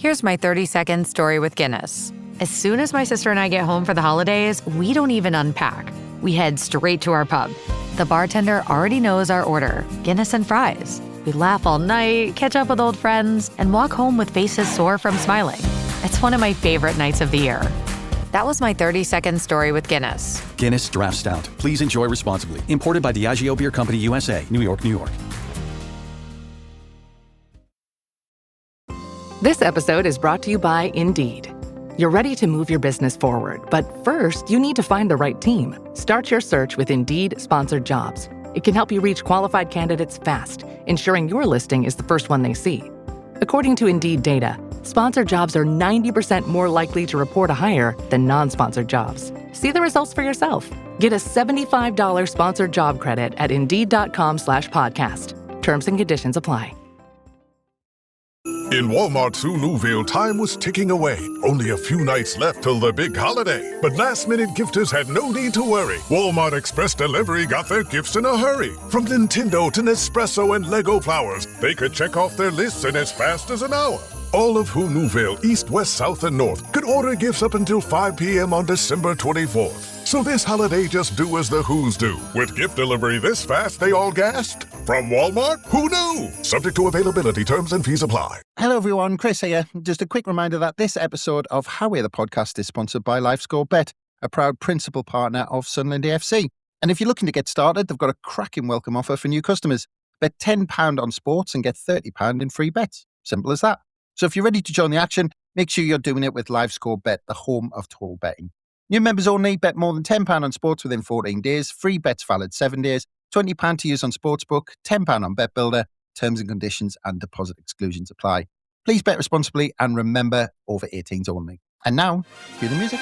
Here's my 30-second story with Guinness. As soon as my sister and I get home for the holidays, we don't even unpack. We head straight to our pub. The bartender already knows our order, Guinness and fries. We laugh all night, catch up with old friends, and walk home with faces sore from smiling. It's one of my favorite nights of the year. That was my 30-second story with Guinness. Guinness Draft Stout. Please enjoy responsibly. Imported by Diageo Beer Company, USA, New York, New York. This episode is brought to you by Indeed. You're ready to move your business forward, but first, you need to find the right team. Start your search with Indeed-sponsored jobs. It can help you reach qualified candidates fast, ensuring your listing is the first one they see. According to Indeed data, sponsored jobs are 90% more likely to report a hire than non-sponsored jobs. See the results for yourself. Get a $75 sponsored job credit at Indeed.com/podcast. Terms and conditions apply. In Walmart's Newville, time was ticking away. Only a few nights left till the big holiday. But last-minute gifters had no need to worry. Walmart Express Delivery got their gifts in a hurry. From Nintendo to Nespresso and Lego Flowers, they could check off their lists in as fast as an hour. All of Newville, East, West, South, and North, could order gifts up until 5 p.m. on December 24th. So this holiday, just do as the Who's do. With gift delivery this fast, they all gasped. From Walmart, who knew? Subject to availability, terms and fees apply. Hello everyone, Chris here. Just a quick reminder that this episode of How We're the Podcast is sponsored by LifeScore Bet, a proud principal partner of Sunderland AFC. And if you're looking to get started, they've got a cracking welcome offer for new customers. Bet £10 on sports and get £30 in free bets. Simple as that. So if you're ready to join the action, make sure you're doing it with LifeScore Bet, the home of total betting. New members only. Bet more than £10 on sports within 14 days. Free bets valid 7 days. £20 to use on Sportsbook. £10 on Bet Builder. Terms and conditions and deposit exclusions apply. Please bet responsibly and remember, over 18s only. And now, cue the music.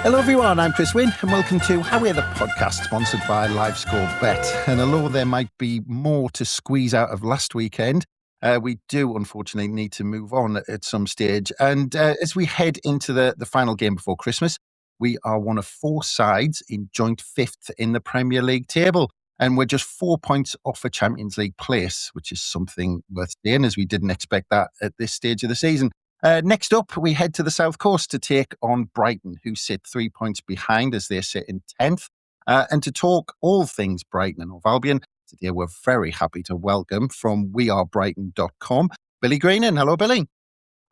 Hello everyone, I'm Chris Wynn and welcome to How We're the Podcast, sponsored by LifeScore Bet. And although there might be more to squeeze out of last weekend, we do unfortunately need to move on at some stage. And as we head into the final game before Christmas, we are one of 4 sides in joint 5th in the Premier League table. And we're just 4 points off a Champions League place, which is something worth saying, as we didn't expect that at this stage of the season. Next up, we head to the South Coast to take on Brighton, who sit 3 points behind as they sit in 10th. And to talk all things Brighton and Hove Albion, today we're very happy to welcome from wearebrighton.com, Billy Greenan. Hello, Billy.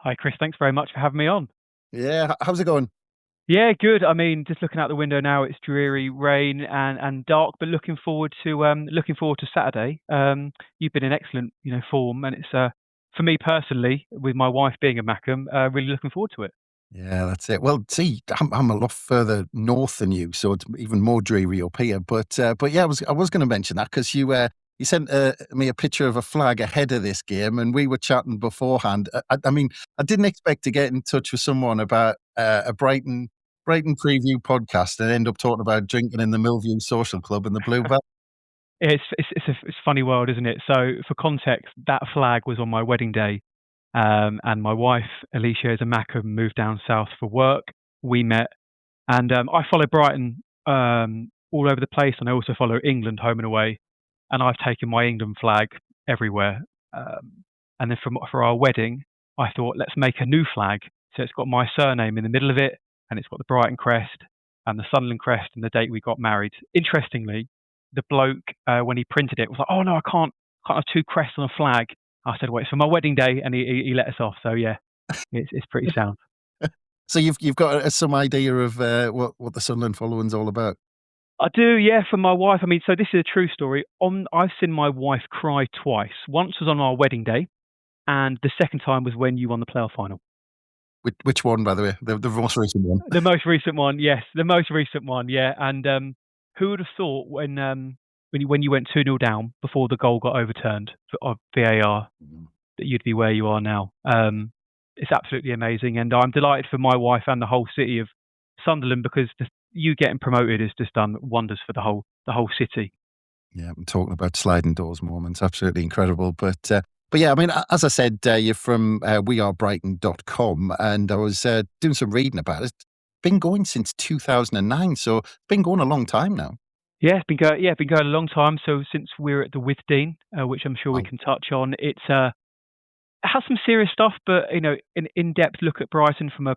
Hi, Chris. Thanks very much for having me on. Yeah, how's it going? Yeah, good. I mean, just looking out the window now, it's dreary, rain and dark, but looking forward to Saturday. You've been in excellent, form, and it's for me personally, with my wife being a Mackem, really looking forward to it. Yeah, that's it. Well, see, I'm a lot further north than you, so it's even more dreary up here. But yeah, I was going to mention that because you sent me a picture of a flag ahead of this game, and we were chatting beforehand. I mean, I didn't expect to get in touch with someone about a Brighton preview podcast and end up talking about drinking in the Millview Social Club and the Blue Bell. It's a funny world, isn't it? So for context, that flag was on my wedding day. And my wife, Alicia, is a Mackem, moved down south for work. We met. And I follow Brighton all over the place. And I also follow England home and away. And I've taken my England flag everywhere. And then for our wedding, I thought, let's make a new flag. So it's got my surname in the middle of it. And it's got the Brighton crest and the Sunderland crest and the date we got married. Interestingly, the bloke, when he printed it, was like, oh, no, I can't have 2 crests on a flag. I said, well, it's for my wedding day, and he let us off. So, yeah, it's pretty sound. So you've got some idea of what the Sunderland following's all about? I do, yeah, for my wife. I mean, so this is a true story. I've seen my wife cry twice. Once was on our wedding day, and the second time was when you won the playoff final. Which one, by the way? The most recent one? The most recent one, yes. The most recent one, yeah. And who would have thought when you went 2-0 down before the goal got overturned of VAR that you'd be where you are now? It's absolutely amazing, and I'm delighted for my wife and the whole city of Sunderland, because you getting promoted has just done wonders for the whole city. Yeah, I'm talking about sliding doors moments. Absolutely incredible. But But yeah, I mean, as I said, you're from wearebrighton.com, and I was doing some reading about it. It's been going since 2009, so it's been going a long time now. Yeah, it's been going a long time. So since we're at the Withdean, which I'm sure we Wow. can touch on, it has some serious stuff, but an in-depth look at Brighton from a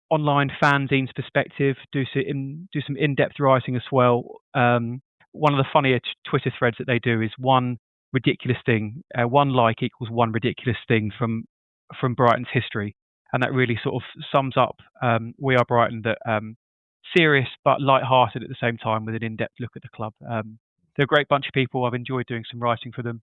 online fanzine's perspective. Do some in-depth writing as well. One of the funnier Twitter threads that they do is one ridiculous thing. One like equals one ridiculous thing from Brighton's history, and that really sort of sums up We Are Brighton. That serious but light-hearted at the same time, with an in-depth look at the club. They're a great bunch of people. I've enjoyed doing some writing for them.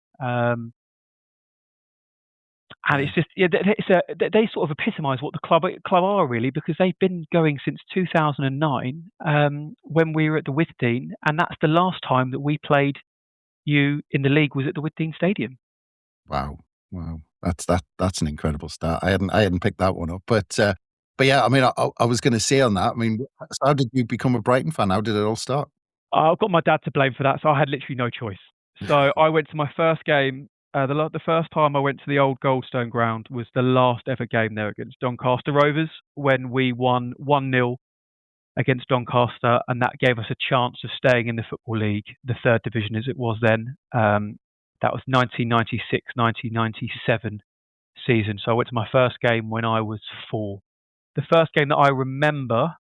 And it's just they sort of epitomise what the club are really, because they've been going since 2009 when we were at the Withdean, and that's the last time that we played you in the league was at the Withdean Stadium. Wow. That's an incredible start. I hadn't picked that one up, but yeah, I mean, I was going to say on that. I mean, so how did you become a Brighton fan? How did it all start? I've got my dad to blame for that, so I had literally no choice. So I went to my first game. The first time I went to the old Goldstone ground was the last ever game there against Doncaster Rovers, when we won 1-0 against Doncaster, and that gave us a chance of staying in the Football League, the third division as it was then. That was 1996-1997 season. So I went to my first game when I was 4. The first game that I remember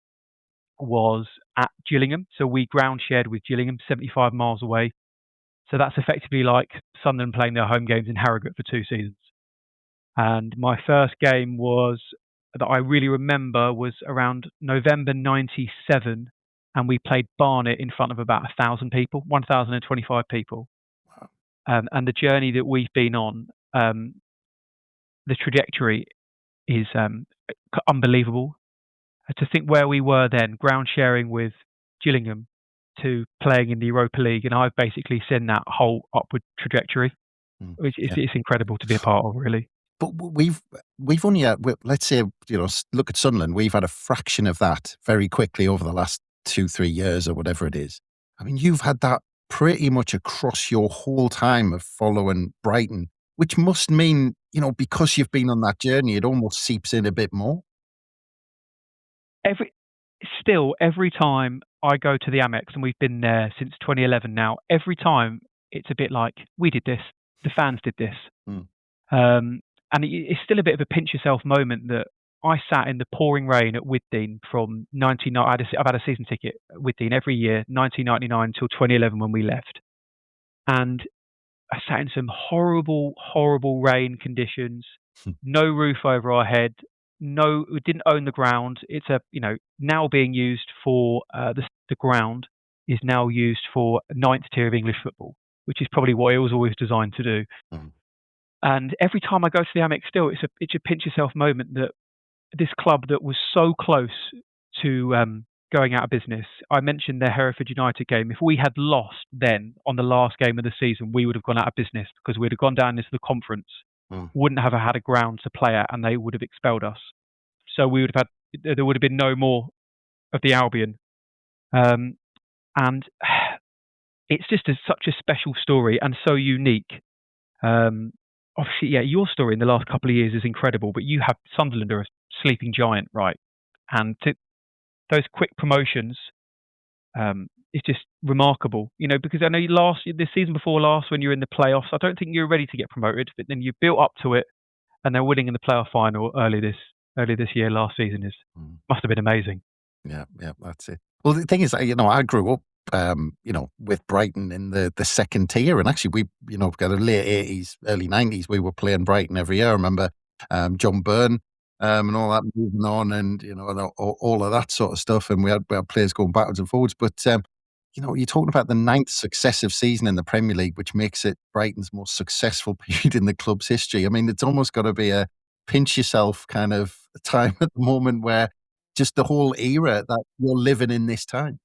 was at Gillingham. So we ground shared with Gillingham, 75 miles away. So that's effectively like Sunderland playing their home games in Harrogate for 2 seasons. And my first game that I really remember was around November 97, and we played Barnet in front of about 1,000 people, 1,025 people. Wow. And the journey that we've been on, the trajectory is unbelievable. To think where we were then, ground sharing with Gillingham, to playing in the Europa League, and I've basically seen that whole upward trajectory, which is it's incredible to be a part of, really. But we've only had, let's say, look at Sunderland. We've had a fraction of that very quickly over the last 2-3 years or whatever it is. I mean, you've had that pretty much across your whole time of following Brighton, which must mean, because you've been on that journey, it almost seeps in a bit more. Every time I go to the Amex, and we've been there since 2011 now, every time it's a bit like, we did this, the fans did this. And it's still a bit of a pinch yourself moment that I sat in the pouring rain at Withdean from 1999. I've had a season ticket at Withdean every year, 1999 till 2011 when we left. And I sat in some horrible, horrible rain conditions, no roof over our head. No, we didn't own the ground. It's now being used for the ground is now used for 9th tier of English football, which is probably what it was always designed to do. And every time I go to the Amex, still it's a pinch yourself moment that this club that was so close to going out of business. I mentioned their Hereford United game. If we had lost then on the last game of the season, we would have gone out of business, because we'd have gone down into the conference. Wouldn't have had a ground to play at, and they would have expelled us. So there would have been no more of the Albion. And it's just such a special story and so unique. Obviously, yeah, your story in the last couple of years is incredible, but you have Sunderland are a sleeping giant, right? And those quick promotions, is just remarkable, because I know the season before last, when you were in the playoffs, I don't think you were ready to get promoted, but then you built up to it, and they're winning in the playoff final early this year. Last season must have been amazing. Yeah, that's it. Well, the thing is, I grew up, with Brighton in the second tier, and actually we, got the late 80s, early 90s, we were playing Brighton every year. I remember John Byrne and all that moving on, and and all of that sort of stuff, and we had players going backwards and forwards. But you're talking about the 9th successive season in the Premier League, which makes it Brighton's most successful period in the club's history. I mean, it's almost got to be a pinch yourself kind of time at the moment, where just the whole era that you're living in this time.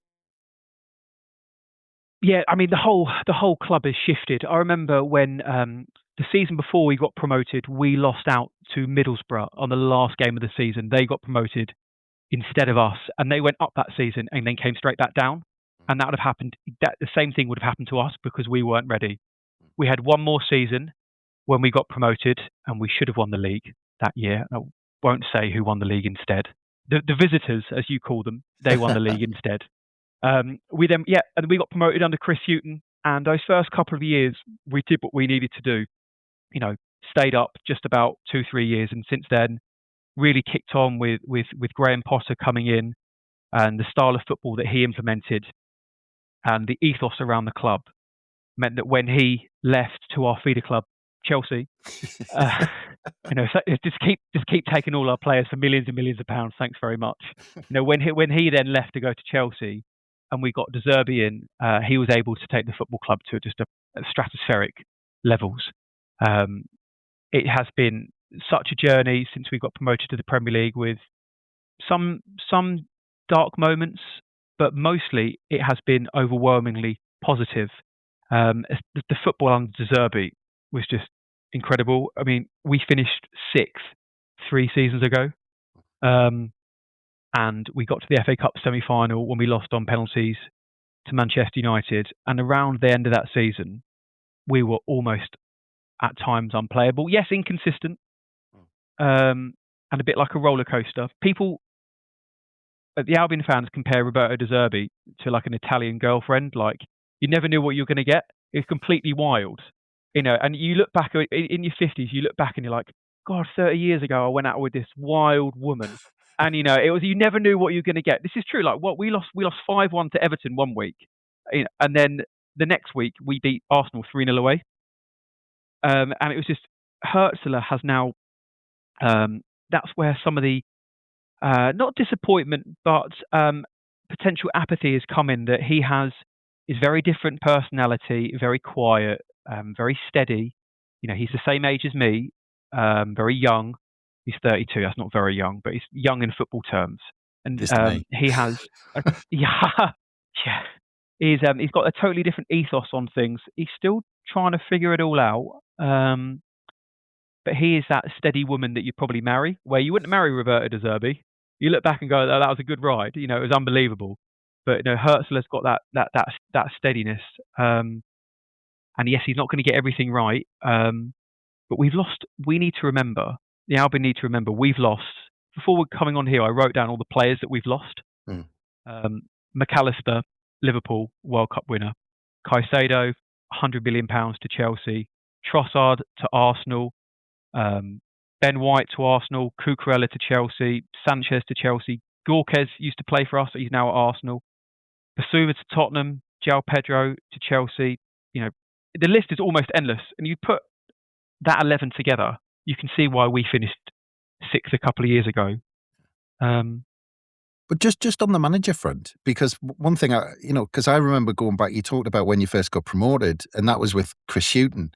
Yeah, I mean, the whole club has shifted. I remember when the season before we got promoted, we lost out to Middlesbrough on the last game of the season. They got promoted instead of us, and they went up that season and then came straight back down. And that would have happened. The same thing would have happened to us, because we weren't ready. We had one more season when we got promoted, and we should have won the league that year. I won't say who won the league instead. The visitors, as you call them, they won the league instead. And we got promoted under Chris Hughton, and those first couple of years, we did what we needed to do. Stayed up just about 2-3 years, and since then, really kicked on with Graham Potter coming in, and the style of football that he implemented, and the ethos around the club meant that when he left to our feeder club, Chelsea, so just keep taking all our players for millions and millions of pounds. Thanks very much. When he then left to go to Chelsea, and we got De Zerbi in, he was able to take the football club to just a stratospheric levels. It has been such a journey since we got promoted to the Premier League, with some dark moments, but mostly it has been overwhelmingly positive. The football under De Zerbi was just incredible. I mean, we finished 6th 3 seasons ago, and we got to the FA Cup semi-final when we lost on penalties to Manchester United. And around the end of that season, we were almost at times unplayable. Yes, inconsistent, and a bit like a roller coaster. People, the Albion fans, compare Roberto De Zerbi to like an Italian girlfriend. Like, you never knew what you were going to get. It's completely wild, And you look back in your 50s, you look back and you're like, God, 30 years ago I went out with this wild woman, and it was, you never knew what you were going to get. This is true. Like, what we lost 5-1 to Everton one week, and then the next week we beat Arsenal 3-0 away, and it was just, Hertzler has now. That's where some of the not disappointment, but potential apathy has come in. That he has is very different personality, very quiet, very steady. He's the same age as me, very young. He's 32. That's not very young, but he's young in football terms. And he has, yeah. He's got a totally different ethos on things. He's still trying to figure it all out. But he is that steady woman that you'd probably marry, where you wouldn't marry Roberto De Zerbi. You look back and go, oh, that was a good ride. It was unbelievable. But Hertzler's got that steadiness. And yes, he's not going to get everything right. But we've lost. We need to remember. The Albion need to remember we've lost. Before we're coming on here, I wrote down all the players that we've lost. McAllister, Liverpool World Cup winner. Caicedo, £100 million to Chelsea. Trossard to Arsenal. Ben White to Arsenal. Cucurella to Chelsea. Sanchez to Chelsea. Gorkez used to play for us, but he's now at Arsenal. Basuma to Tottenham. João Pedro to Chelsea. The list is almost endless. And you put that 11 together, you can see why we finished 6th a couple of years ago. But just on the manager front, because one thing, because I remember going back, you talked about when you first got promoted, and that was with Chris Hughton.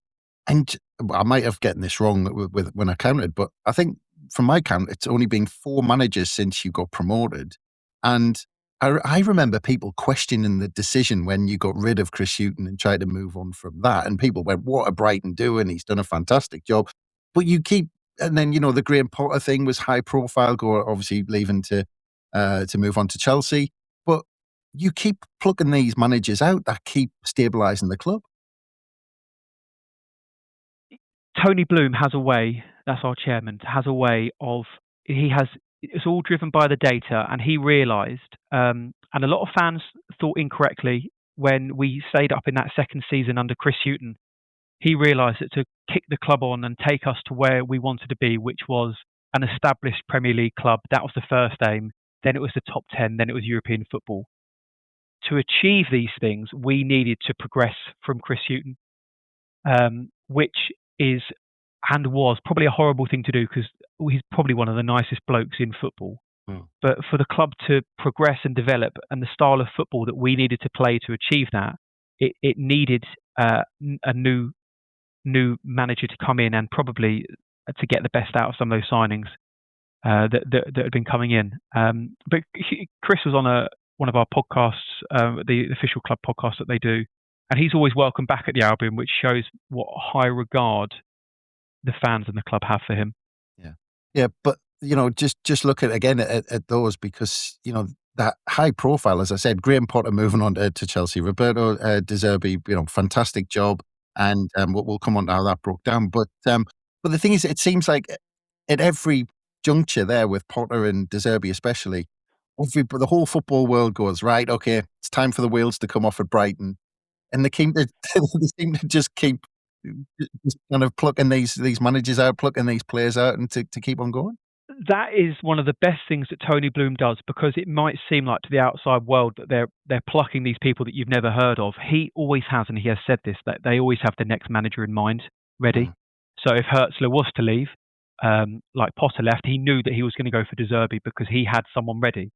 And I might have gotten this wrong with when I counted, but I think from my count, it's only been 4 managers since you got promoted. And I remember people questioning the decision when you got rid of Chris Hughton and tried to move on from that. And people went, what are Brighton doing? He's done a fantastic job. But you keep, and then, the Graham Potter thing was high profile, obviously leaving to move on to Chelsea. But you keep plucking these managers out that keep stabilising the club. Tony Bloom has a way, that's our chairman, has a way of, it's all driven by the data, and he realised, and a lot of fans thought incorrectly when we stayed up in that second season under Chris Hughton, he realised that to kick the club on and take us to where we wanted to be, which was an established Premier League club, that was the first aim, then it was the top 10, then it was European football. To achieve these things, we needed to progress from Chris Hughton, which is and was probably a horrible thing to do, because he's probably one of the nicest blokes in football. But for the club to progress and develop, and the style of football that we needed to play to achieve that, it needed a new manager to come in, and probably to get the best out of some of those signings that had been coming in. But Chris was on one of our podcasts, the official club podcast that they do, and he's always welcome back at the Albion, which shows what high regard the fans and the club have for him. Yeah, but just look at those, because that high profile, as I said, Graham Potter moving on to Chelsea, Roberto De Zerbi, fantastic job. and we'll come on to how that broke down. But the thing is, it seems like at every juncture there with Potter and De Zerbi especially, the whole football world goes, right, okay, it's time for the wheels to come off at Brighton. And they seem to just keep just kind of plucking these managers out, plucking these players out, and to keep on going. That is one of the best things that Tony Bloom does, because it might seem like to the outside world that they're plucking these people that you've never heard of. He always has, and he has said this, that they always have the next manager in mind ready. So if Hertzler was to leave, like Potter left, he knew that he was going to go for De Zerbi because he had someone ready.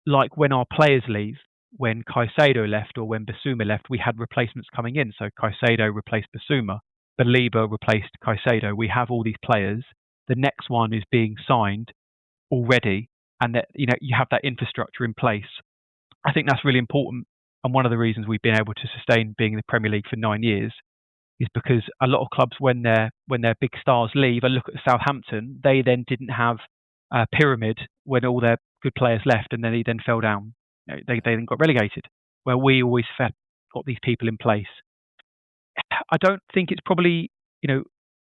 Like when our players leave, when Caicedo left or when Basuma left, we had replacements coming in. So Caicedo replaced Basuma, Baliba replaced Caicedo. We have all these players. The next one is being signed already, and that you have that infrastructure in place. I think that's really important, and one of the reasons we've been able to sustain being in the Premier League for 9 years is because a lot of clubs, when their big stars leave, and look at Southampton, they then didn't have a pyramid when all their good players left, and then they then fell down. They then got relegated. Where we always got these people in place. I don't think it's probably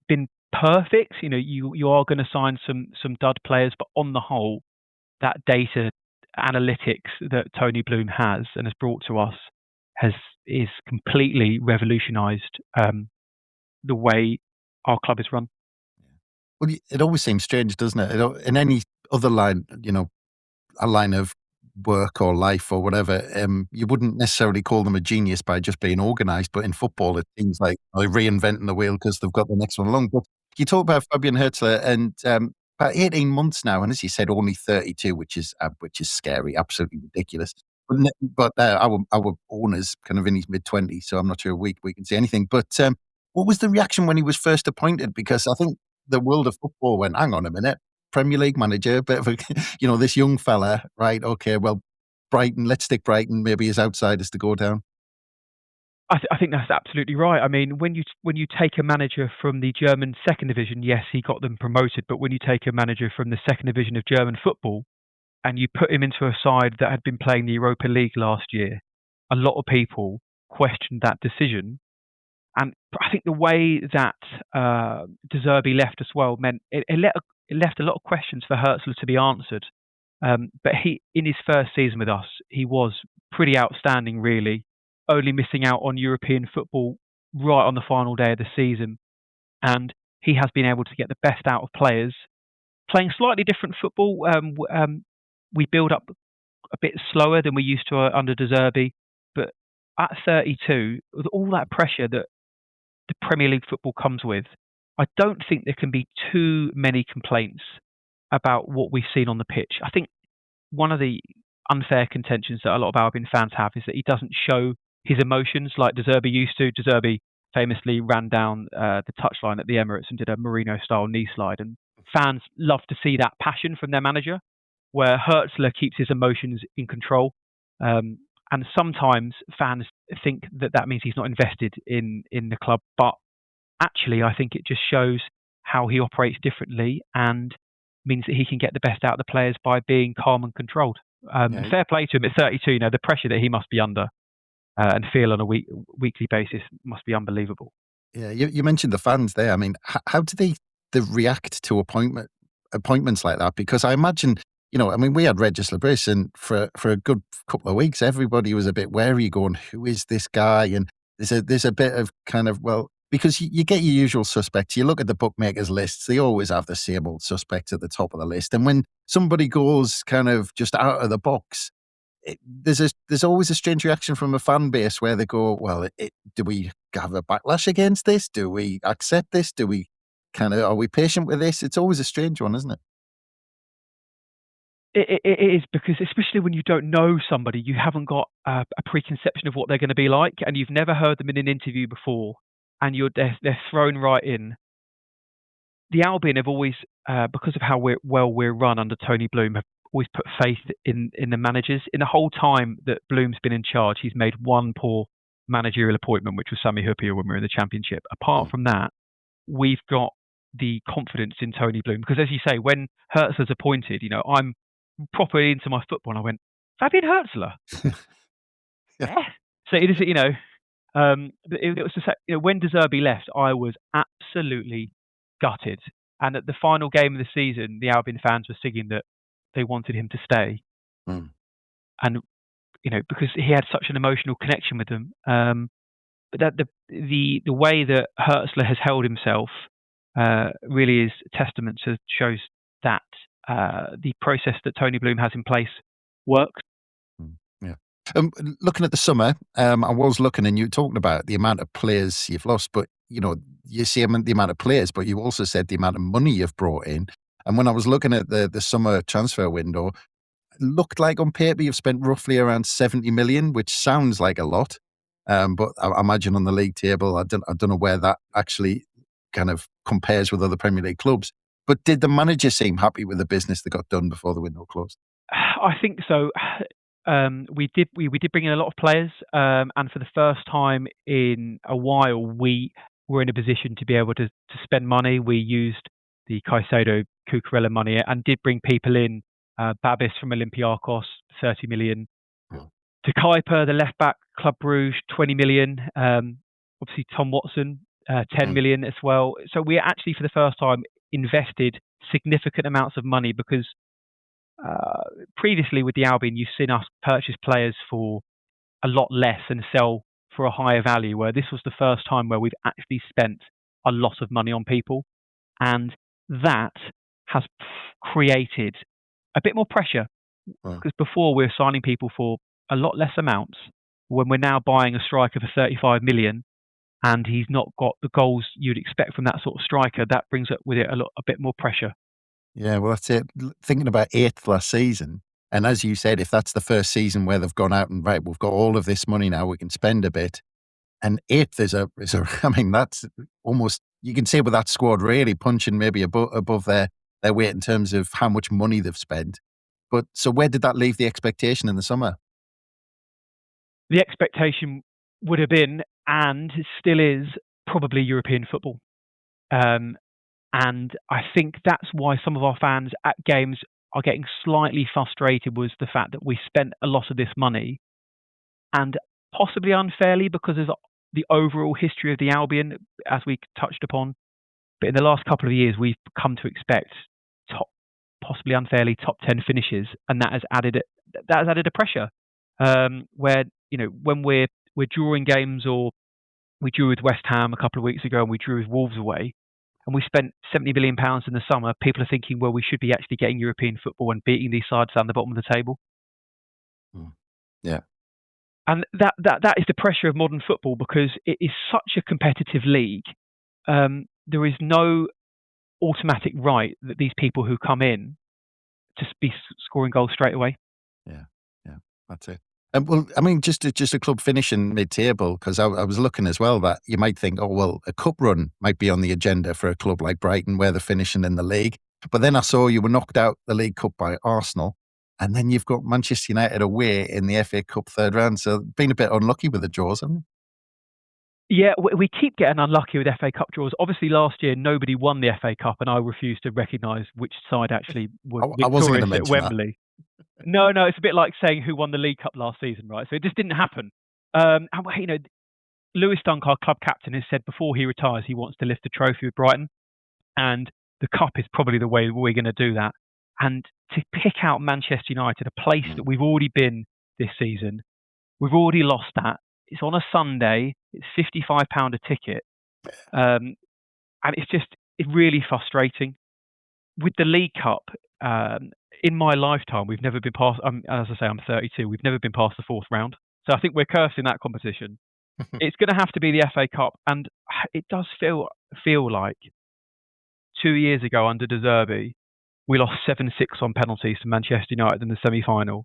been perfect. You are going to sign some dud players, but on the whole, that data analytics that Tony Bloom has and has brought to us is completely revolutionised the way our club is run. Well, it always seems strange, doesn't it? In any other line, a line of work or life or whatever, you wouldn't necessarily call them a genius by just being organised. But in football, it seems like they're reinventing the wheel because they've got the next one along. But you talk about Fabian Hertzler, and about 18 months now, and as you said, only 32, which is scary, absolutely ridiculous. But our owner's kind of in his mid-20s, so I'm not sure we can say anything. But what was the reaction when he was first appointed? Because I think the world of football went, hang on a minute, Premier League manager, bit of a, this young fella, right? Okay, well, Brighton, let's stick Brighton maybe as outsiders to go down. I think that's absolutely right. I mean, when you take a manager from the German second division, yes, he got them promoted. But when you take a manager from the second division of German football and you put him into a side that had been playing the Europa League last year, a lot of people questioned that decision. And I think the way that De Zerbi left as well meant it left a lot of questions for Hertzler to be answered. But in his first season with us, he was pretty outstanding, really, only missing out on European football right on the final day of the season. And he has been able to get the best out of players, playing slightly different football. We build up a bit slower than we used to under De Zerbi. But at 32, with all that pressure that the Premier League football comes with, I don't think there can be too many complaints about what we've seen on the pitch. I think one of the unfair contentions that a lot of Albion fans have is that he doesn't show his emotions like De Zerbi used to. De Zerbi famously ran down the touchline at the Emirates and did a Mourinho-style knee slide, and fans love to see that passion from their manager, where Hertzler keeps his emotions in control. And sometimes fans think that means he's not invested in the club, but actually I think it just shows how he operates differently and means that he can get the best out of the players by being calm and controlled. Fair play to him at 32. The pressure that he must be under and feel on a weekly basis must be unbelievable. Yeah, you mentioned the fans there. I mean, how do they react to appointments like that? Because I imagine, we had Regis Labris, and for a good couple of weeks, everybody was a bit wary, going, "Who is this guy?" And there's a bit of kind of, well, because you get your usual suspects. You look at the bookmakers' lists; they always have the same old suspects at the top of the list. And when somebody goes kind of just out of the box, there's always a strange reaction from a fan base where they go, "Well, do we have a backlash against this? Do we accept this? Are we patient with this?" It's always a strange one, isn't it? It is, because especially when you don't know somebody, you haven't got a preconception of what they're going to be like, and you've never heard them in an interview before, and they're thrown right in. The Albion have always, because of how we're run under Tony Bloom, have always put faith in the managers. In the whole time that Bloom's been in charge, he's made one poor managerial appointment, which was Sami Hyypiä when we were in the Championship. Apart from that, we've got the confidence in Tony Bloom, because as you say, when Hertzler's appointed, I'm properly into my football, and I went, Fabian Hertzler. Yeah. So it is, But it was to say, when De Zerbi left, I was absolutely gutted. And at the final game of the season, the Albion fans were singing that they wanted him to stay, and because he had such an emotional connection with them. But that the way that Hertzler has held himself really is a testament to shows that the process that Tony Bloom has in place works. Yeah. Looking at the summer, I was looking, and you were talking about the amount of players you've lost, but you see the amount of players, but you also said the amount of money you've brought in. And when I was looking at the summer transfer window, it looked like on paper you've spent roughly around 70 million, which sounds like a lot. But I imagine on the league table, I don't know where that actually kind of compares with other Premier League clubs. But did the manager seem happy with the business that got done before the window closed? I think so. We did bring in a lot of players, and for the first time in a while, we were in a position to be able to spend money. We used the Caicedo, Cucurella money and did bring people in. Babis from Olympiacos, 30 million. To Kuiper, the left back, Club Brugge, 20 million. Obviously, Tom Watson, 10 million as well. So we actually, for the first time, invested significant amounts of money because previously with the Albion, you've seen us purchase players for a lot less and sell for a higher value, where this was the first time where we've actually spent a lot of money on people. And that has created a bit more pressure because before we were signing people for a lot less amounts. When we're now buying a striker for 35 million and he's not got the goals you'd expect from that sort of striker, that brings up with it a bit more pressure. Yeah, well, that's it. Thinking about 8th last season, and as you said, if that's the first season where they've gone out and right, we've got all of this money now, we can spend a bit. And 8th is I mean, that's almost, you can say with that squad really punching maybe above their weight in terms of how much money they've spent. But so where did that leave the expectation in the summer? The expectation would have been, and still is, probably European football. And I think that's why some of our fans at games are getting slightly frustrated, was the fact that we spent a lot of this money, and possibly unfairly because of the overall history of the Albion, as we touched upon. But in the last couple of years, we've come to expect possibly unfairly top 10 finishes, and that has added a pressure. Where when we're drawing games, or we drew with West Ham a couple of weeks ago and we drew with Wolves away, and we spent £70 million in the summer, people are thinking, well, we should be actually getting European football and beating these sides down the bottom of the table. Yeah. And that is the pressure of modern football, because it is such a competitive league. There is no automatic right that these people who come in to be scoring goals straight away. Yeah, that's it. Well, I mean, just a club finishing mid-table, because I was looking as well that you might think, oh, well, a cup run might be on the agenda for a club like Brighton where they're finishing in the league. But then I saw you were knocked out the League Cup by Arsenal, and then you've got Manchester United away in the FA Cup third round. So been a bit unlucky with the draws, haven't you? Yeah, we keep getting unlucky with FA Cup draws. Obviously, last year, nobody won the FA Cup, and I refuse to recognise which side actually was victorious at Wembley. No, it's a bit like saying who won the League Cup last season, right? So it just didn't happen. And Lewis Dunk, our club captain, has said before he retires he wants to lift the trophy with Brighton, and the Cup is probably the way we're going to do that. And to pick out Manchester United, a place that we've already been this season, we've already lost that. It's on a Sunday. It's £55 a ticket, and it's really frustrating. With the League Cup, in my lifetime, we've never been past. As I say, I'm 32. We've never been past the fourth round, so I think we're cursed in that competition. It's going to have to be the FA Cup, and it does feel like 2 years ago under De Zerbi, we lost 7-6 on penalties to Manchester United in the semi-final,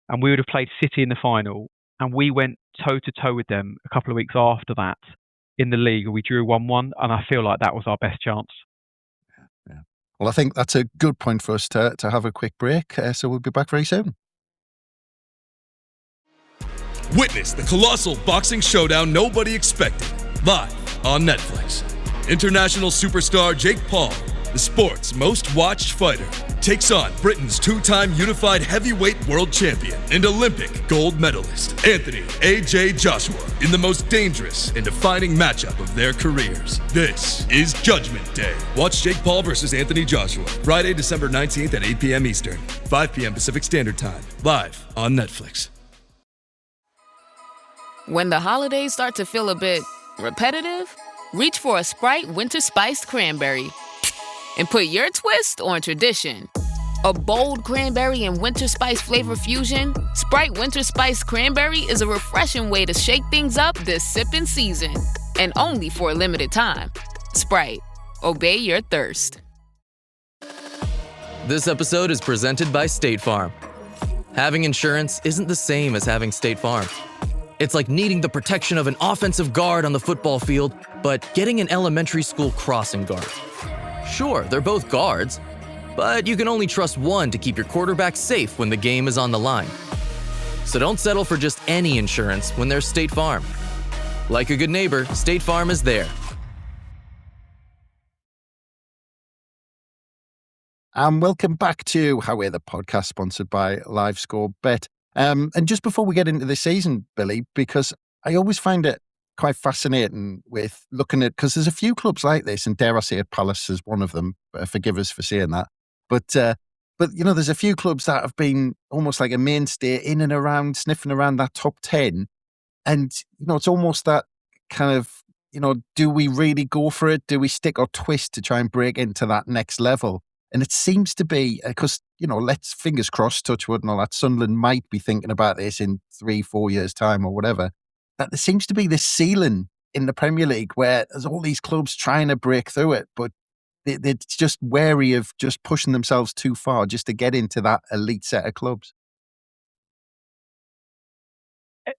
and we would have played City in the final. And we went toe-to-toe with them a couple of weeks after that in the league. We drew 1-1, and I feel like that was our best chance. Yeah. Well, I think that's a good point for us to have a quick break. So we'll be back very soon. Witness the colossal boxing showdown nobody expected, live on Netflix. International superstar Jake Paul the sport's most watched fighter, takes on Britain's two-time unified heavyweight world champion and Olympic gold medalist, Anthony A.J. Joshua, in the most dangerous and defining matchup of their careers. This is Judgment Day. Watch Jake Paul versus Anthony Joshua, Friday, December 19th at 8 p.m. Eastern, 5 p.m. Pacific Standard Time, live on Netflix. When the holidays start to feel a bit repetitive, reach for a Sprite Winter Spiced Cranberry and put your twist on tradition. A bold cranberry and winter spice flavor fusion, Sprite Winter Spiced Cranberry is a refreshing way to shake things up this sipping season. And only for a limited time. Sprite. Obey your thirst. This episode is presented by State Farm. Having insurance isn't the same as having State Farm. It's like needing the protection of an offensive guard on the football field, but getting an elementary school crossing guard. Sure, they're both guards, but you can only trust one to keep your quarterback safe when the game is on the line. So don't settle for just any insurance when there's State Farm. Like a good neighbor, State Farm is there. And welcome back to How We're the Podcast, sponsored by LiveScore Bet. And just before we get into the season, Billy, because I always find it quite fascinating with looking at, because there's a few clubs like this, and dare I say it, Palace is one of them. Forgive us for saying that. But you know, there's a few clubs that have been almost like a mainstay in and around, sniffing around that top 10. And, you know, it's almost that kind of, you know, do we really go for it? Do we stick or twist to try and break into that next level? And it seems to be, because, you know, let's fingers crossed, touch wood and all that, Sunderland might be thinking about this in 3-4 years' time or whatever, that there seems to be this ceiling in the Premier League where there's all these clubs trying to break through it, but they're just wary of just pushing themselves too far just to get into that elite set of clubs.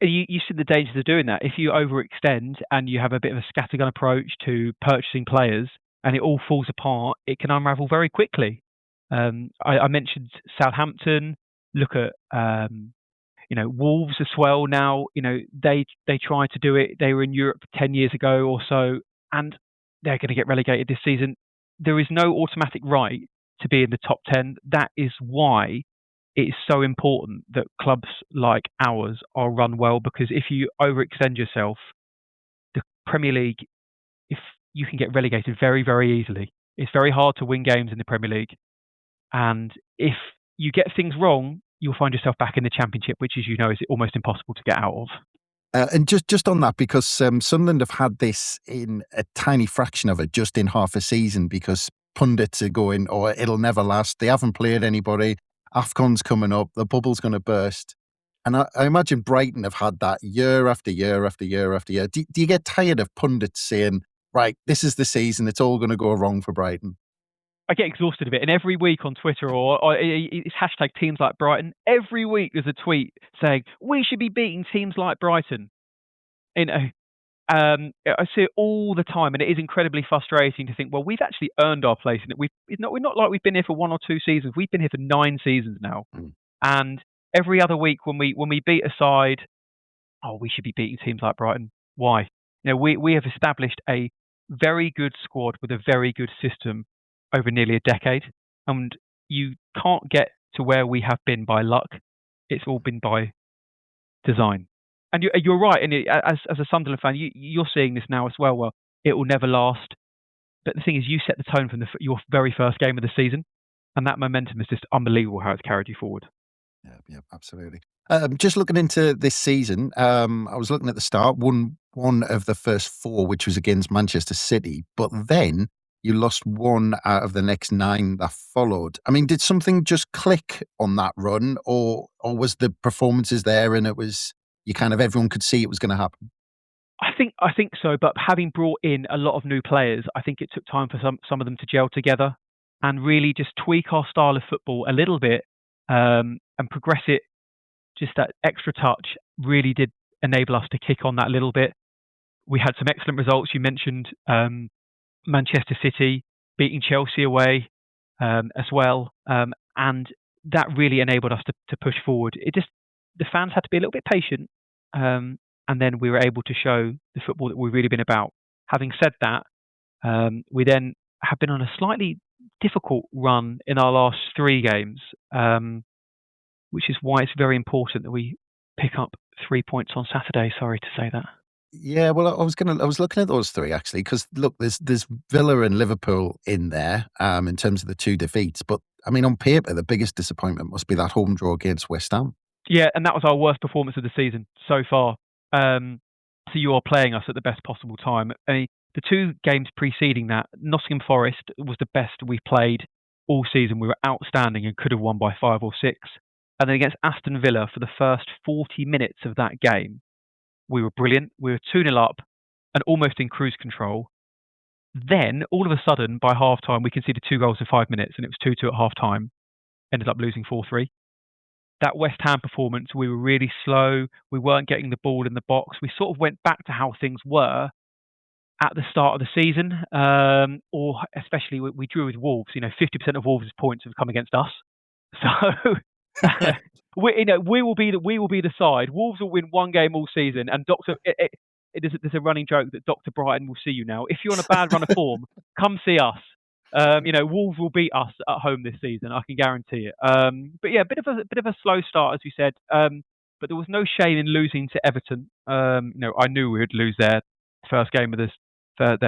You see the dangers of doing that. If you overextend and you have a bit of a scattergun approach to purchasing players and it all falls apart, it can unravel very quickly. I mentioned Southampton. Look at Wolves as well. Now, you know, they tried to do it. They were in Europe 10 years ago or so, and they're going to get relegated this season. There is no automatic right to be in the top 10. That is why it is so important that clubs like ours are run well, because if you overextend yourself, the Premier League, if you can get relegated very, very easily. It's very hard to win games in the Premier League. And if you get things wrong, you'll find yourself back in the Championship, which, as you know, is almost impossible to get out of. And just on that, because Sunderland have had this in a tiny fraction of it, just in half a season, because pundits are going, oh, it'll never last. They haven't played anybody. AFCON's coming up. The bubble's going to burst. And I imagine Brighton have had that year after year after year after year. Do you get tired of pundits saying, right, this is the season, it's all going to go wrong for Brighton? I get exhausted of it. And every week on Twitter, or it's hashtag teams like Brighton, every week there's a tweet saying, we should be beating teams like Brighton. You know, I see it all the time, and it is incredibly frustrating to think, well, we've actually earned our place in it. We're not like we've been here for 1 or 2 seasons. We've been here for 9 seasons now. And every other week when we beat a side, oh, we should be beating teams like Brighton. Why? You know, we have established a very good squad with a very good system over nearly a decade, and you can't get to where we have been by luck. It's all been by design. And you're right, and as a Sunderland fan, you're seeing this now as well. Well, it will never last. But the thing is, you set the tone from your very first game of the season, and that momentum is just unbelievable how it's carried you forward. Yeah, absolutely. Just looking into this season, I was looking at the start, won one of the first 4, which was against Manchester City, but then you lost 1 out of the next 9 that followed. I mean, did something just click on that run, or was the performances there and it was, you kind of, everyone could see it was going to happen? I think so, but having brought in a lot of new players, I think it took time for some of them to gel together and really just tweak our style of football a little bit, and progress it. Just that extra touch really did enable us to kick on that little bit. We had some excellent results. You mentioned Manchester City beating Chelsea away as well, and that really enabled us to push forward. The fans had to be a little bit patient, and then we were able to show the football that we've really been about. Having said that, we then have been on a slightly difficult run in our last 3 games, which is why it's very important that we pick up 3 points on Saturday. Sorry to say that. Yeah, well, I was looking at those 3 actually, because look, there's Villa and Liverpool in there, in terms of the 2 defeats. But I mean, on paper, the biggest disappointment must be that home draw against West Ham. Yeah, and that was our worst performance of the season so far. So you are playing us at the best possible time. I mean, the 2 games preceding that, Nottingham Forest was the best we played all season. We were outstanding and could have won by 5 or 6. And then against Aston Villa, for the first 40 minutes of that game, we were brilliant. We were 2-0 up and almost in cruise control. Then, all of a sudden, by half-time, we conceded 2 goals in 5 minutes, and it was 2-2 at half-time. Ended up losing 4-3. That West Ham performance, we were really slow. We weren't getting the ball in the box. We sort of went back to how things were at the start of the season, or especially we drew with Wolves. 50% of Wolves' points have come against us. So we will be the side. Wolves will win 1 game all season, and there's a running joke that Dr. Brighton will see you now. If you're on a bad run of form, come see us. Wolves will beat us at home this season. I can guarantee it. But yeah, a bit of a slow start, as we said. But there was no shame in losing to Everton. I knew we would lose their first game at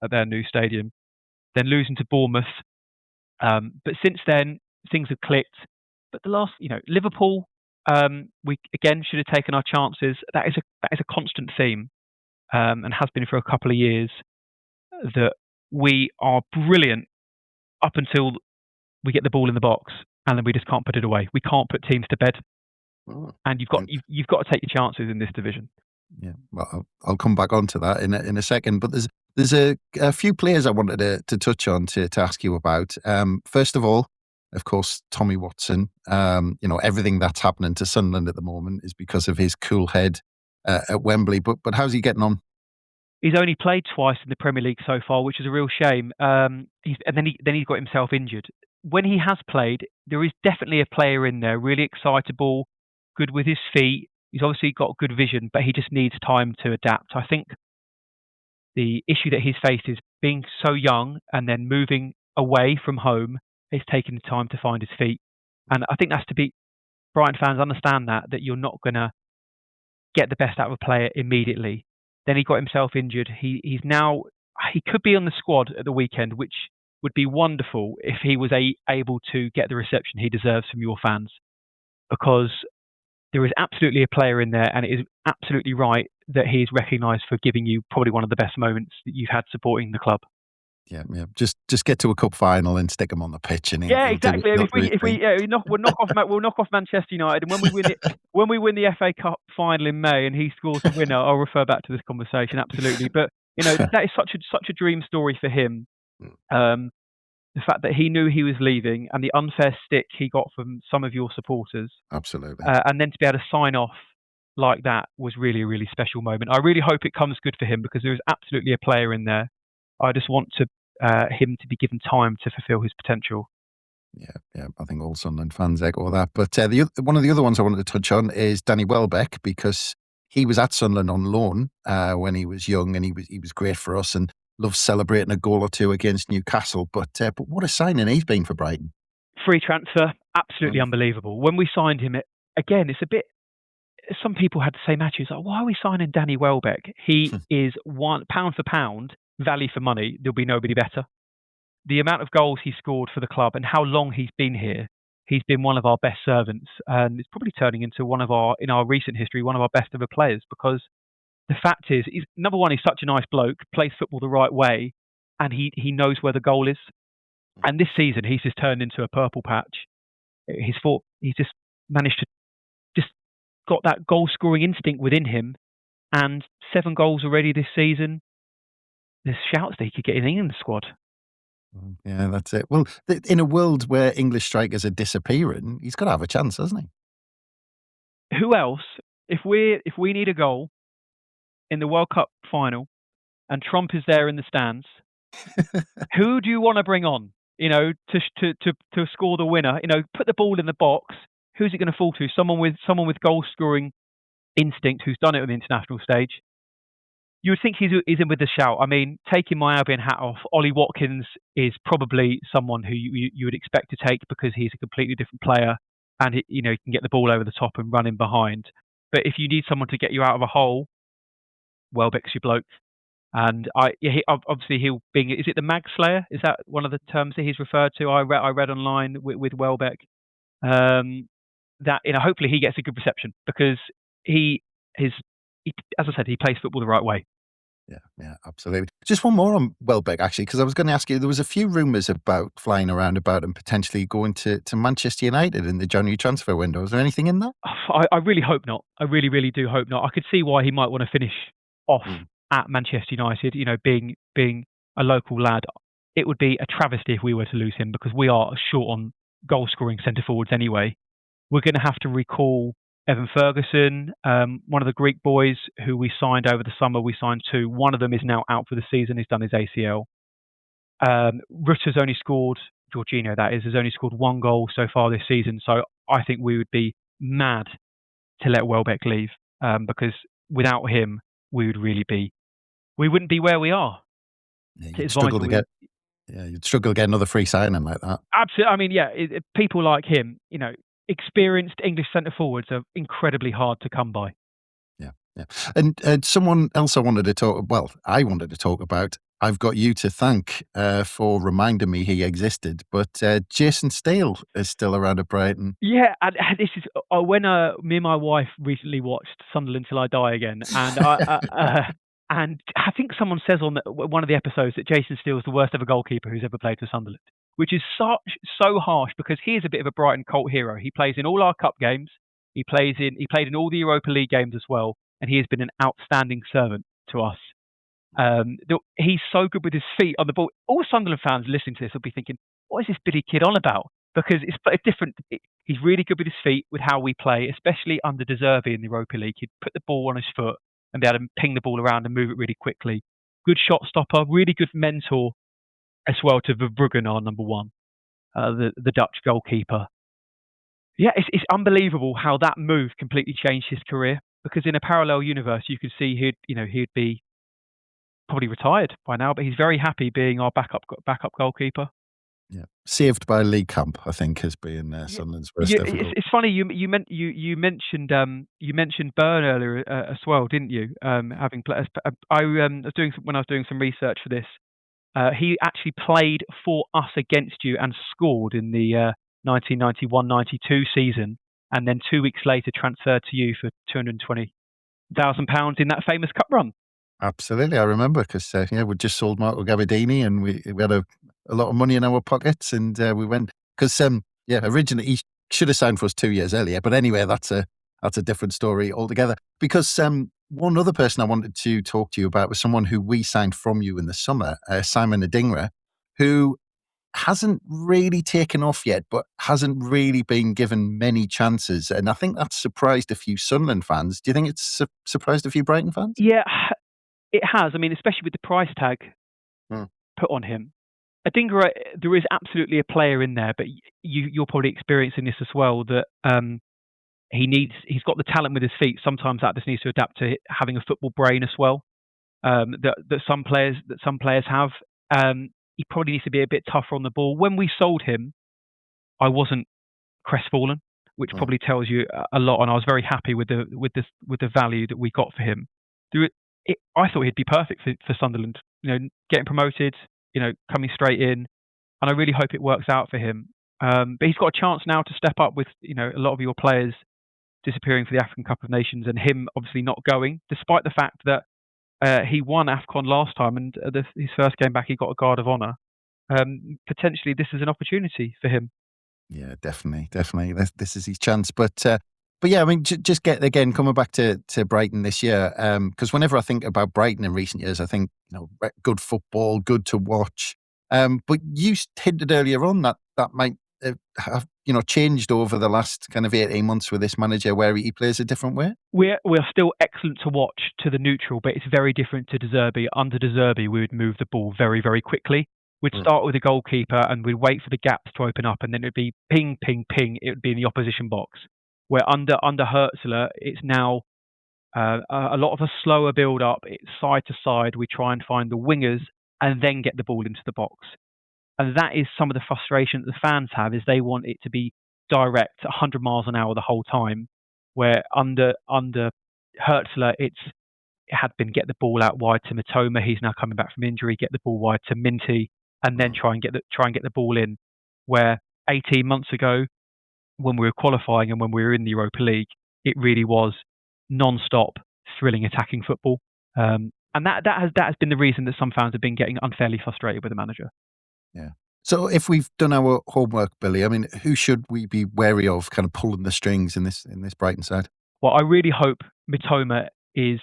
their new stadium. Then losing to Bournemouth. But since then, things have clicked. But the last, Liverpool, we again should have taken our chances. That is a constant theme, and has been for a couple of years. That we are brilliant up until we get the ball in the box, and then we just can't put it away. We can't put teams to bed, and you've got to take your chances in this division. Yeah, well, I'll come back onto that in a second. But there's a few players I wanted to touch on to ask you about. First of all, of course, Tommy Watson. Everything that's happening to Sunderland at the moment is because of his cool head at Wembley. But how's he getting on? He's only played twice in the Premier League so far, which is a real shame. Then he's got himself injured. When he has played, there is definitely a player in there, really excitable, good with his feet. He's obviously got good vision, but he just needs time to adapt. I think the issue that he's faced is being so young and then moving away from home. It's taking time to find his feet. And I think that's to be Brighton fans understand that you're not going to get the best out of a player immediately. Then he got himself injured. He could be on the squad at the weekend, which would be wonderful if he was able to get the reception he deserves from your fans, because there is absolutely a player in there, and it is absolutely right that he is recognised for giving you probably one of the best moments that you've had supporting the club. Yeah. Just get to a cup final and stick him on the pitch, and exactly. We'll knock off Manchester United, and when we win the FA Cup final in May, and he scores the winner, I'll refer back to this conversation absolutely. But that is such a dream story for him. The fact that he knew he was leaving, and the unfair stick he got from some of your supporters, absolutely, and then to be able to sign off like that was really a really special moment. I really hope it comes good for him, because there is absolutely a player in there. I just want him to be given time to fulfil his potential. Yeah. I think all Sunderland fans echo that. But one of the other ones I wanted to touch on is Danny Welbeck, because he was at Sunderland on loan when he was young, and he was great for us and loved celebrating a goal or 2 against Newcastle. But what a signing he's been for Brighton. Free transfer, absolutely unbelievable. When we signed him, it's a bit. Some people had the same attitude. Like, why are we signing Danny Welbeck? He is £1 for pound. Value for money. There'll be nobody better. The amount of goals he scored for the club and how long he's been here, he's been one of our best servants, and it's probably turning into in our recent history, one of our best ever players, because the fact is, number one, he's such a nice bloke, plays football the right way, and he knows where the goal is. And this season, he's just turned into a purple patch. He's just managed to just got that goal scoring instinct within him, and 7 goals already this season. There's shouts that he could get in the England squad. Yeah, that's it. Well, in a world where English strikers are disappearing, he's got to have a chance, hasn't he? Who else? If we need a goal in the World Cup final, and Trump is there in the stands, who do you want to bring on? To score the winner. Put the ball in the box. Who's it going to fall to? Someone with goal scoring instinct who's done it on the international stage. you would think he's in with the shout. I mean, taking my Albion hat off, Ollie Watkins is probably someone who you would expect to take because he's a completely different player and he can get the ball over the top and run in behind. But if you need someone to get you out of a hole, Welbeck's your bloke. And obviously he'll being, is it the Mag Slayer? Is that one of the terms that he's referred to? I read online with Welbeck that hopefully he gets a good reception because he, as I said, he plays football the right way. Yeah, absolutely. Just one more on Welbeck, actually, because I was going to ask you, there was a few rumours flying around about him potentially going to Manchester United in the January transfer window. Is there anything in that? I really hope not. I really, really do hope not. I could see why he might want to finish off at Manchester United, being a local lad. It would be a travesty if we were to lose him because we are short on goal-scoring centre-forwards anyway. We're going to have to recall Evan Ferguson, one of the Greek boys who we signed over the summer. We signed two. One of them is now out for the season. He's done his ACL. Rutter's only scored, Jorginho that is, has only scored one goal so far this season. So I think we would be mad to let Welbeck leave because without him, we wouldn't be where we are. Yeah, you'd struggle to get another free signing like that. Absolutely. I mean, people like him, experienced English centre forwards are incredibly hard to come by. Yeah. And someone else I wanted to talk about, I've got you to thank for reminding me he existed, but Jason Steele is still around at Brighton. Yeah, and this is when me and my wife recently watched Sunderland Till I Die again, and and I think someone says on one of the episodes that Jason Steele is the worst ever goalkeeper who's ever played for Sunderland, which is so harsh because he is a bit of a Brighton cult hero. He plays in all our cup games. He played in all the Europa League games as well, and he has been an outstanding servant to us. He's so good with his feet on the ball. All Sunderland fans listening to this will be thinking, what is this bitty kid on about? Because it's different. He's really good with his feet, with how we play, especially under De Zerbi in the Europa League. He'd put the ball on his foot and be able to ping the ball around and move it really quickly. Good shot stopper, really good mentor as well to Verbruggen, our number one, the Dutch goalkeeper. Yeah, it's unbelievable how that move completely changed his career. Because in a parallel universe, you could see he'd be probably retired by now, but he's very happy being our backup goalkeeper. Yeah, saved by League Camp, I think, has been Sunderland's worst ever goal. It's funny you mentioned Byrne earlier as well, didn't you? Having played, when I was doing some research for this, he actually played for us against you and scored in the 1991-92 season, and then 2 weeks later transferred to you for £220,000 in that famous cup run. Absolutely, I remember because we just sold Marco Gabardini and we had a lot of money in our pockets, and we went because originally he should have signed for us 2 years earlier, but anyway, that's a different story altogether. Because one other person I wanted to talk to you about was someone who we signed from you in the summer, Simon Adingra, who hasn't really taken off yet, but hasn't really been given many chances, and I think that's surprised a few Sunderland fans. Do you think it's surprised a few Brighton fans? Yeah. It has. I mean, especially with the price tag put on him. Adingra, there is absolutely a player in there, but you're probably experiencing this as well, that he's got the talent with his feet. Sometimes that just needs to adapt to having a football brain as well, that some players have. He probably needs to be a bit tougher on the ball. When we sold him, I wasn't crestfallen, which probably tells you a lot, and I was very happy with the value that we got for him. I thought he'd be perfect for Sunderland, getting promoted, coming straight in, and I really hope it works out for him. But he's got a chance now to step up with, a lot of your players disappearing for the African Cup of Nations and him obviously not going, despite the fact that he won AFCON last time and his first game back he got a guard of honour. Potentially this is an opportunity for him. Yeah, definitely. This is his chance. But yeah, I mean, just coming back to Brighton this year, because whenever I think about Brighton in recent years, I think, good football, good to watch. But you hinted earlier on that might have, changed over the last kind of 18 months with this manager where he plays a different way. We're still excellent to watch to the neutral, but it's very different to De Zerbi. Under De Zerbi, we would move the ball very, very quickly. We'd start with a goalkeeper and we'd wait for the gaps to open up, and then it would be ping, ping, ping. It would be in the opposition box. Where under Hurtzler, it's now A lot of a slower build-up, it's side to side. We try and find the wingers and then get the ball into the box. And that is some of the frustration that the fans have, is they want it to be direct, 100 miles an hour the whole time, where under Hertzler, it had been get the ball out wide to Mitoma. He's now coming back from injury. Get the ball wide to Minty, and then try and get the ball in. Where 18 months ago, when we were qualifying and when we were in the Europa League, it really was non-stop, thrilling attacking football. And that has been the reason that some fans have been getting unfairly frustrated with the manager. Yeah. So if we've done our homework, Billy, I mean, who should we be wary of kind of pulling the strings in this Brighton side? Well, I really hope Mitoma is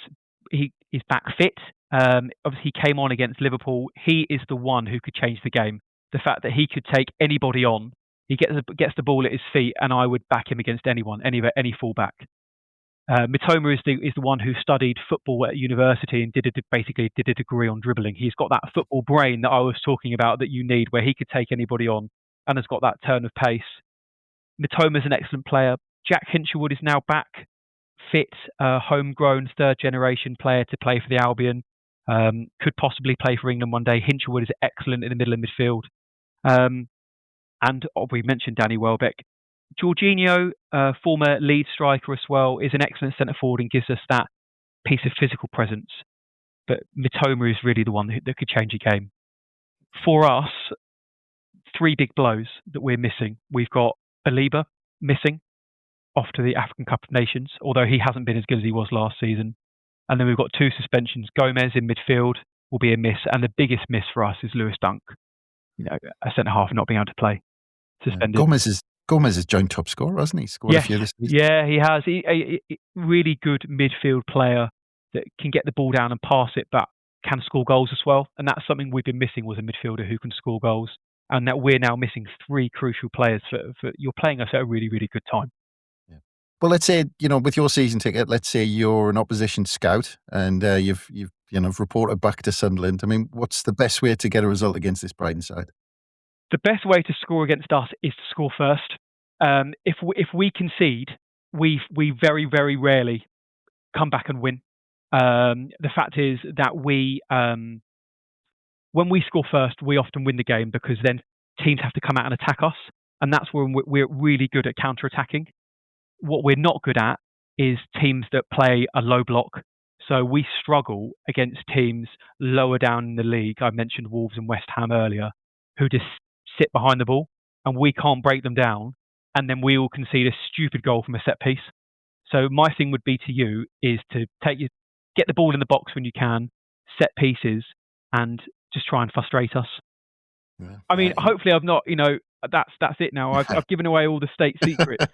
back fit. Obviously, he came on against Liverpool. He is the one who could change the game. The fact that he could take anybody on, he gets the ball at his feet, and I would back him against anyone, any fullback. Mitoma is the one who studied football at university and basically did a degree on dribbling. He's got that football brain that I was talking about that you need, where he could take anybody on and has got that turn of pace. Mitoma is an excellent player. Jack Hinchelwood is now back, fit, homegrown third-generation player to play for the Albion. Could possibly play for England one day. Hinchelwood is excellent in the middle of midfield. And we mentioned Danny Welbeck. Jorginho, former lead striker as well, is an excellent centre-forward and gives us that piece of physical presence. But Mitoma is really the one that could change a game. For us, 3 big blows that we're missing. We've got Aliba missing off to the African Cup of Nations, although he hasn't been as good as he was last season. And then we've got 2 suspensions. Gomez in midfield will be a miss, and the biggest miss for us is Lewis Dunk, a centre-half not being able to play, suspended. Gomez is joint top scorer, hasn't he? Scored a few this season. Yeah, he has. A really good midfield player that can get the ball down and pass it, but can score goals as well. And that's something we've been missing, was a midfielder who can score goals. And that we're now missing 3 crucial players for you're playing us at a really, really good time. Yeah. Well, let's say, with your season ticket, let's say you're an opposition scout and you've reported back to Sunderland. I mean, what's the best way to get a result against this Brighton side? The best way to score against us is to score first. If we concede, we very, very rarely come back and win. The fact is that when we score first, we often win the game, because then teams have to come out and attack us, and that's when we're really good at counter-attacking. What we're not good at is teams that play a low block. So we struggle against teams lower down in the league. I mentioned Wolves and West Ham earlier, who just sit behind the ball, and we can't break them down, and then we will concede a stupid goal from a set piece. So my thing would be to you is to get the ball in the box when you can, set pieces, and just try and frustrate us. Yeah. I mean, hopefully I've not, that's it now. I've given away all the state secrets.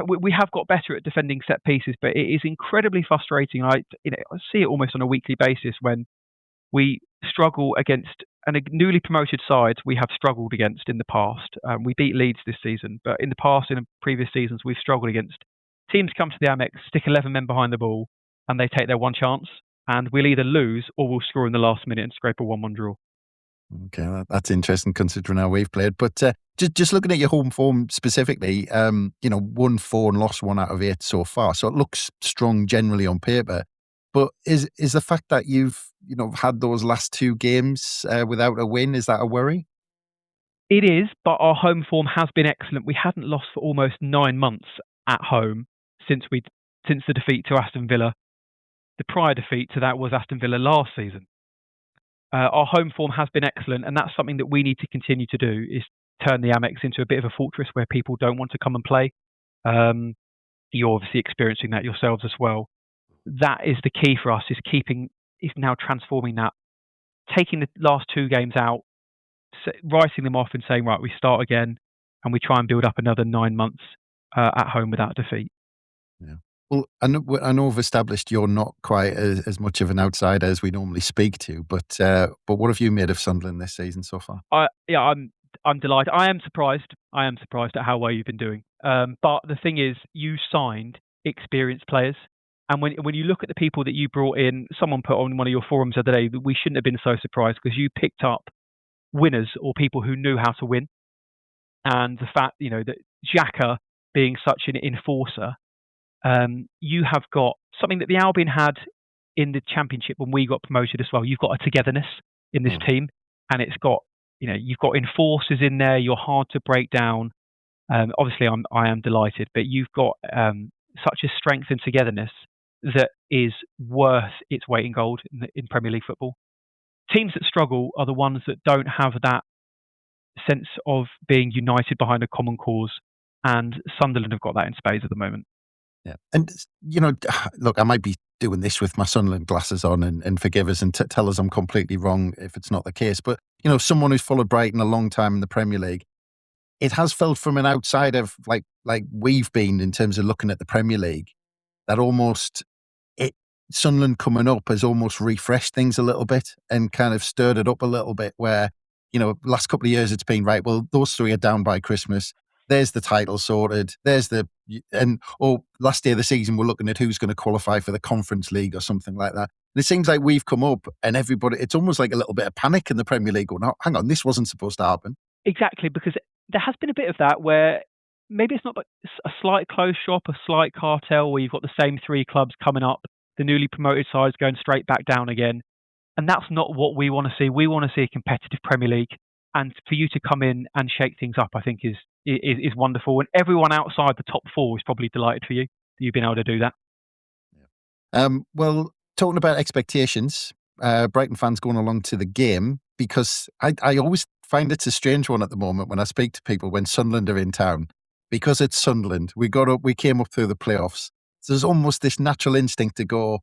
We have got better at defending set pieces, but it is incredibly frustrating. I see it almost on a weekly basis when we struggle against a newly promoted side we have struggled against in the past. We beat Leeds this season, but in the past, in previous seasons, we've struggled against teams come to the Amex, stick 11 men behind the ball, and they take their one chance, and we'll either lose or we'll score in the last minute and scrape a 1-1 draw. Okay, that's interesting considering how we've played. But just looking at your home form specifically, 1-4 and lost 1 out of 8 so far. So it looks strong generally on paper. But is the fact that you've had those last 2 games without a win, is that a worry? It is, but our home form has been excellent. We hadn't lost for almost 9 months at home since the defeat to Aston Villa. The prior defeat to that was Aston Villa last season. Our home form has been excellent, and that's something that we need to continue to do, is turn the Amex into a bit of a fortress where people don't want to come and play. You're obviously experiencing that yourselves as well. That is the key for us, is now transforming that, taking the last 2 games out, writing them off and saying, right, we start again, and we try and build up another 9 months at home without defeat. Yeah. Well, I know we've established you're not quite as much of an outsider as we normally speak to, but what have you made of Sunderland this season so far? I'm delighted. I am surprised at how well you've been doing. But the thing is, you signed experienced players. And when you look at the people that you brought in, someone put on one of your forums the other day that we shouldn't have been so surprised, because you picked up winners or people who knew how to win. And the fact, that Xhaka being such an enforcer, you have got something that the Albion had in the Championship when we got promoted as well. You've got a togetherness in this team, and it's got, you've got enforcers in there. You're hard to break down. Obviously, I am delighted, but you've got such a strength and togetherness that is worth its weight in gold in Premier League football. Teams that struggle are the ones that don't have that sense of being united behind a common cause, and Sunderland have got that in spades at the moment. Yeah. And, look, I might be doing this with my Sunderland glasses on and forgive us and tell us I'm completely wrong if it's not the case. But, someone who's followed Brighton a long time in the Premier League, it has felt from an outsider, like we've been in terms of looking at the Premier League, that almost Sunderland coming up has almost refreshed things a little bit and kind of stirred it up a little bit where, last couple of years it's been, right, well, those three are down by Christmas. There's the title sorted. Last day of the season, we're looking at who's going to qualify for the Conference League or something like that. And it seems like we've come up and everybody, it's almost like a little bit of panic in the Premier League going, oh, hang on, this wasn't supposed to happen. Exactly, because there has been a bit of that where maybe it's not like a slight closed shop, a slight cartel where you've got the same three clubs coming up, the newly promoted sides going straight back down again. And that's not what we want to see. We want to see a competitive Premier League. And for you to come in and shake things up, I think is wonderful. And everyone outside the top four is probably delighted for you that you've been able to do that. Well, talking about expectations, Brighton fans going along to the game, because I always find it's a strange one at the moment when I speak to people when Sunderland are in town, because it's Sunderland. We came up through the playoffs. So there's almost this natural instinct to go,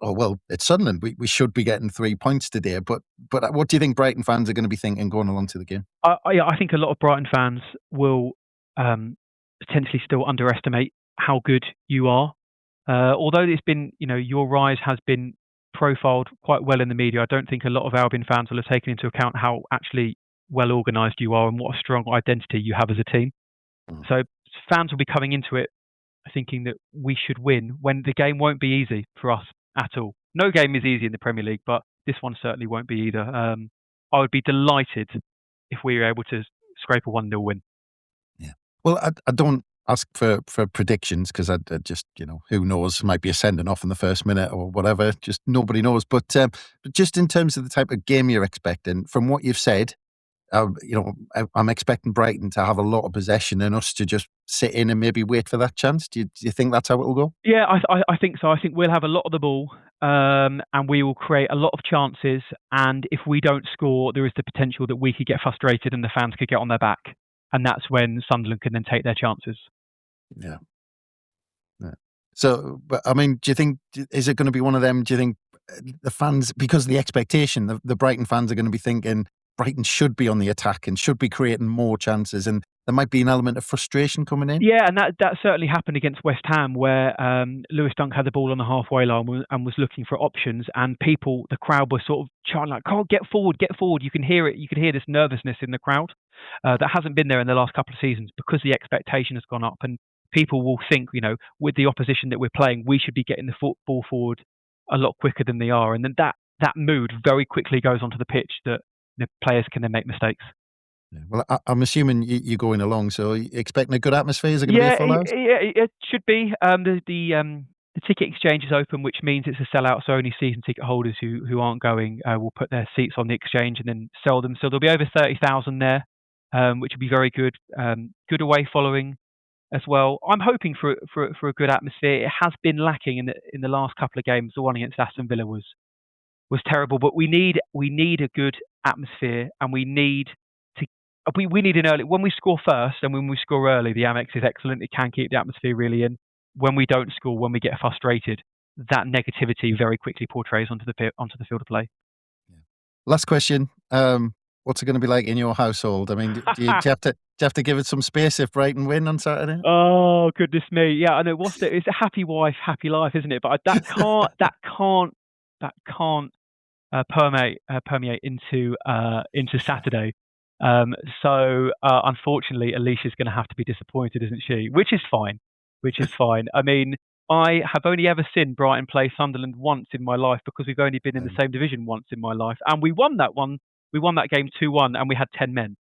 oh, well, it's Sunderland. We should be getting 3 points today. But what do you think Brighton fans are going to be thinking going along to the game? I think a lot of Brighton fans will potentially still underestimate how good you are. Although it's been, your rise has been profiled quite well in the media, I don't think a lot of Albion fans will have taken into account how actually well organised you are and what a strong identity you have as a team. So fans will be coming into it thinking that we should win when the game won't be easy for us at all. No game is easy in the Premier League, but this one certainly won't be either. I would be delighted if we were able to scrape a 1-0 win. Yeah. Well, I don't ask for predictions because I just, who knows, might be a sending off in the first minute or whatever. Just nobody knows. But just in terms of the type of game you're expecting, from what you've said, I'm expecting Brighton to have a lot of possession and us to just sit in and maybe wait for that chance. Do you think that's how it will go? Yeah, I think so. I think we'll have a lot of the ball and we will create a lot of chances. And if we don't score, there is the potential that we could get frustrated and the fans could get on their back. And that's when Sunderland can then take their chances. Yeah. So, but I mean, do you think, is it going to be one of them? Do you think the fans, because of the expectation, the Brighton fans are going to be thinking, Brighton should be on the attack and should be creating more chances, and there might be an element of frustration coming in? Yeah, and that certainly happened against West Ham, where Lewis Dunk had the ball on the halfway line and was looking for options, and the crowd were sort of chanting like, "Oh, get forward, get forward!" You can hear it. You can hear this nervousness in the crowd that hasn't been there in the last couple of seasons because the expectation has gone up, and people will think, with the opposition that we're playing, we should be getting the ball forward a lot quicker than they are, and then that mood very quickly goes onto the pitch that the players can then make mistakes. Yeah. Well, I'm assuming you're going along, so you're expecting a good atmosphere. Is it going to be a full house? Yeah, it should be. The ticket exchange is open, which means it's a sellout, so only season ticket holders who aren't going will put their seats on the exchange and then sell them. So there'll be over 30,000 there, which will be very good. Good away following as well. I'm hoping for a good atmosphere. It has been lacking in the last couple of games. The one against Aston Villa was terrible, but we need a good atmosphere, and we need an early. When we score first and when we score early, the Amex is excellent. It can keep the atmosphere really in. When we don't score, when we get frustrated, that negativity very quickly portrays onto the field of play. Yeah. Last question: what's it going to be like in your household? I mean, do you have to give it some space if Brighton win on Saturday? Oh goodness me! Yeah, I know. It's a happy wife, happy life, isn't it? But that can't permeate into Saturday. So unfortunately, Alicia's going to have to be disappointed, isn't she? Which is fine. I mean, I have only ever seen Brighton play Sunderland once in my life because we've only been in the same division once in my life, and we won that one. We won that game 2-1, and we had 10 men.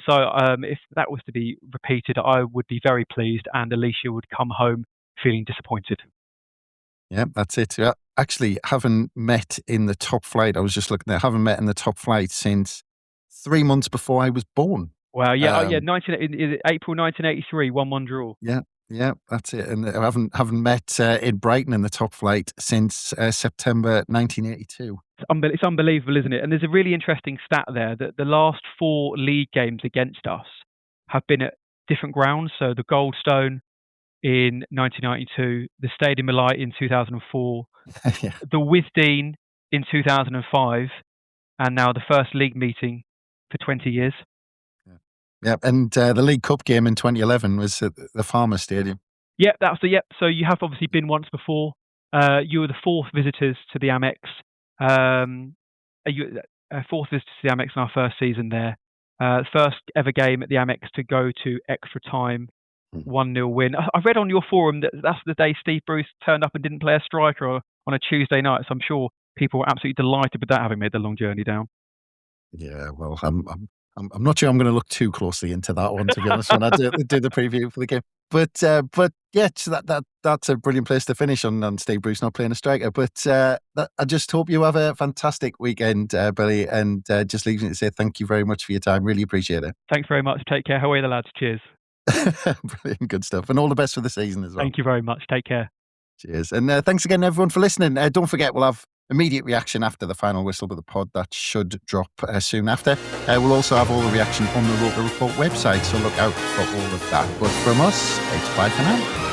So if that was to be repeated, I would be very pleased, and Alicia would come home feeling disappointed. Yeah, that's it. Actually, haven't met in the top flight. I was just looking there. Haven't met in the top flight since 3 months before I was born. Wow, yeah, April 1983, 1-1 draw. Yeah, that's it. And I haven't met in Brighton in the top flight since September 1982. It's unbelievable, isn't it? And there's a really interesting stat there that the last 4 league games against us have been at different grounds. So the Goldstone in 1992, the Stadium of Light in 2004, Yeah. the Withdean in 2005, and now the first league meeting for 20 years. Yeah, and the League Cup game in 2011 was at the Farmer Stadium. Yep, So you have obviously been once before. You were the 4th visitors to the Amex. You 4th visitors to the Amex in our first season there. First ever game at the Amex to go to extra time. 1-0 win. I read on your forum that that's the day Steve Bruce turned up and didn't play a striker on a Tuesday night. So I'm sure people were absolutely delighted with that, having made the long journey down. Yeah, well, I'm not sure I'm going to look too closely into that one, to be honest, when I do the preview for the game. But yeah, so that's a brilliant place to finish on Steve Bruce not playing a striker. But I just hope you have a fantastic weekend, Billy, and just leaves me to say thank you very much for your time. Really appreciate it. Thanks very much. Take care. How are you, the lads? Cheers. Brilliant, good stuff. And all the best for the season as well. Thank you very much. Take care. Cheers. And thanks again, everyone, for listening. Don't forget, we'll have immediate reaction after the final whistle with the pod that should drop soon after. We'll also have all the reaction on the Roker Report website, so look out for all of that. But from us, it's bye for now.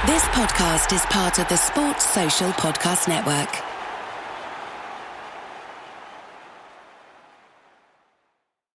This podcast is part of the Sports Social Podcast Network.